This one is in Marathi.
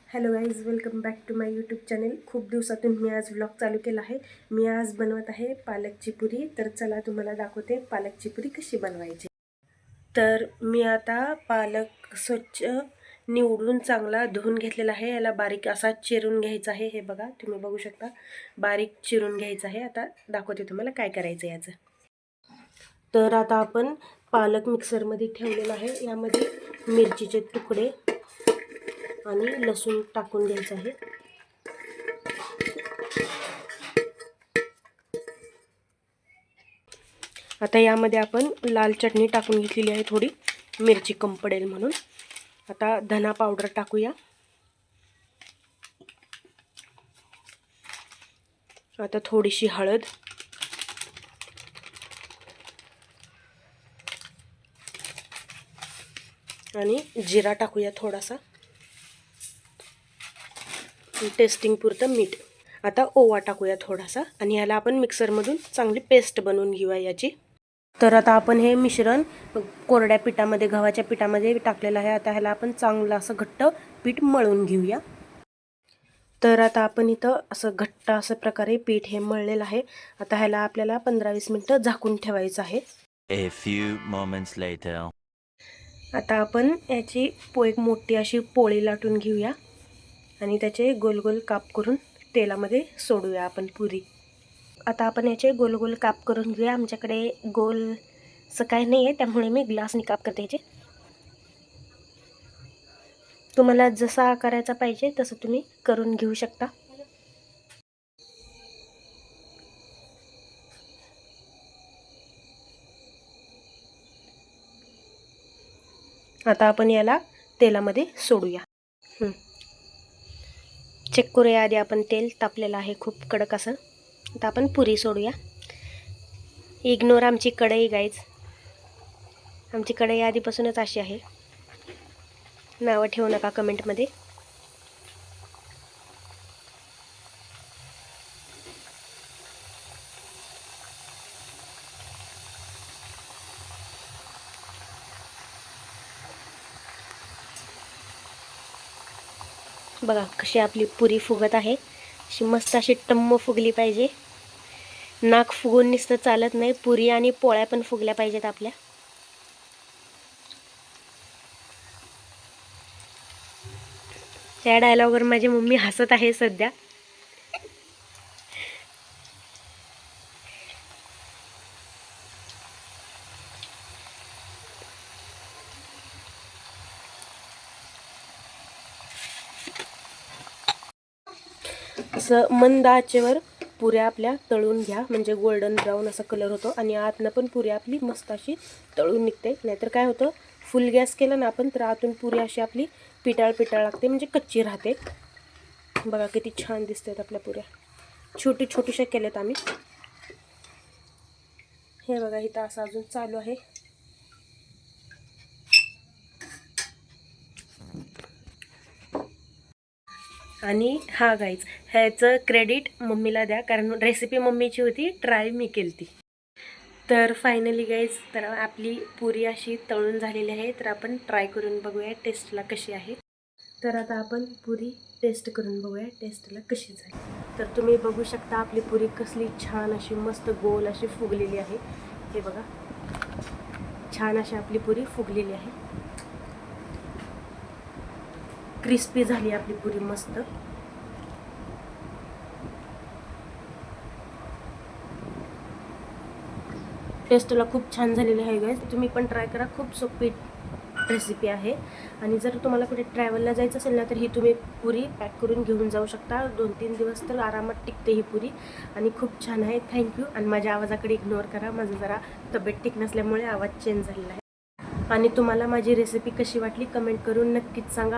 Hello guys, welcome back to my YouTube channel. खूप दिवसातून मी आज व्लॉग चालू केला आहे. मी आज बनवत आहे पालकची पुरी. तर चला तुम्हाला दाखवते पालकची पुरी कशी बनवायची. तर मी आता पालक स्वच्छ निवडून चांगला धुवून घेतलेला आहे. याला बारीक असा चिरून घ्यायचा आहे. हे बघा, तुम्ही बघू शकता, बारीक चिरून घ्यायचा आहे. आता दाखवते तुम्हाला काय करायचं याचं. तर आता आपण पालक मिक्सरमध्ये ठेवलेला आहे. यामध्ये मिरचीचे तुकडे आणि लसूण टाकून घ्यायचं आहे. आता यामध्ये आपण लाल चटणी टाकून घेतलेली आहे, थोडी मिरची कम पडेल म्हणून. आता धना पावडर टाकूया. आता थोडीशी हळद, आणि जिरा टाकूया थोडासा, टेस्टिंग पुरतं मीठ. आता ओवा टाकूया थोडासा आणि याला आपण मिक्सरमधून चांगली पेस्ट बनवून घेऊया याची. तर आता आपण हे मिश्रण कोरड्या पिठामध्ये, गव्हाच्या पिठामध्ये टाकलेलं आहे. आता ह्याला आपण चांगलं असं घट्ट पीठ मळून घेऊया. तर आता आपण इथं असं घट्ट असं प्रकारे पीठ हे मळलेलं आहे. आता ह्याला आपल्याला 15-20 मिनिटं झाकून ठेवायचं आहे. A few moments later. आता आपण याची एक मोठी अशी पोळी लाटून घेऊया आणि त्याचे गोल गोल काप करून तेलामध्ये सोडूया आपण पुरी. आता आपण याचे गोल गोल काप करून घेऊया. आमच्याकडे गोल असं काही नाही आहे, त्यामुळे मी ग्लासने काप करते याचे. तुम्हाला जसा आकाराचा पाहिजे तसं तुम्ही करून घेऊ शकता. आता आपण याला तेलामध्ये सोडूया. चेक करूया आधी आपण. तेल तापलेलं आहे खूप कडक असं. आता आपण पुरी सोडूया. इग्नोर आमची कढई गाईज. आमची कढई आधीपासूनच अशी आहे, नावं ठेवू नका कमेंटमध्ये. बघा कशी आपली पुरी फुगत आहे. अशी मस्त अशी टम्म फुगली पाहिजे. नाक फुगून नुसतं चालत नाही, पुरी आणि पोळ्या पण फुगल्या पाहिजेत आपल्या. त्या डायलॉगवर माझी मम्मी हसत आहे सध्या. असं मंद आचेवर पुऱ्या आपल्या तळून घ्या, म्हणजे गोल्डन ब्राऊन असा कलर होतो आणि आतनं पण पुरी आपली मस्त अशी तळून निघते. नाहीतर काय होतं, फुल गॅस केला ना आपण तर आतून पुरी अशी आपली पिटाळ पिटाळ लागते, म्हणजे कच्ची राहते. बघा किती छान दिसतात आपल्या पुऱ्या. छोटी छोटीशा केल्यात आम्ही. हे बघा इथं असं अजून चालू आहे. आणि हा गाईज, ह्याचं क्रेडिट मम्मीला द्या, कारण रेसिपी मम्मीची होती, ट्राय मी केली ती. तर फायनली गाईज, तर आपली पुरी अशी तळून झालेली आहे. तर आपण ट्राय करून बघूया टेस्टला कशी आहे. तर आता आपण पुरी टेस्ट करून बघूया टेस्टला कशी झाली. तर तुम्ही बघू शकता आपली पुरी कसली छान अशी मस्त गोल अशी फुगलेली आहे. हे बघा, छान अशी आपली पुरी फुगलेली आहे. क्रिस्पी झाली आपली पुरी मस्त. टेस्टला खूप छान झालेली आहे गाईज. तुम्ही पण ट्राय करा, खूप सोपी रेसिपी आहे. आणि जर तुम्हाला कुठे ट्रॅव्हलला जायचं असेल ना, तर ही तुम्ही पुरी पॅक करून घेऊन जाऊ शकता. 2-3 दिवस तर आरामात टिकते ही पुरी आणि खूप छान आहे. थँक्यू. आणि माझ्या आवाजाकडे इग्नोर करा, माझं जरा तब्येत ठीक नसल्यामुळे आवाज चेंज झालेला आहे. आणि तुम्हाला माझी रेसिपी कशी वाटली कमेंट करून नक्कीच सांगा.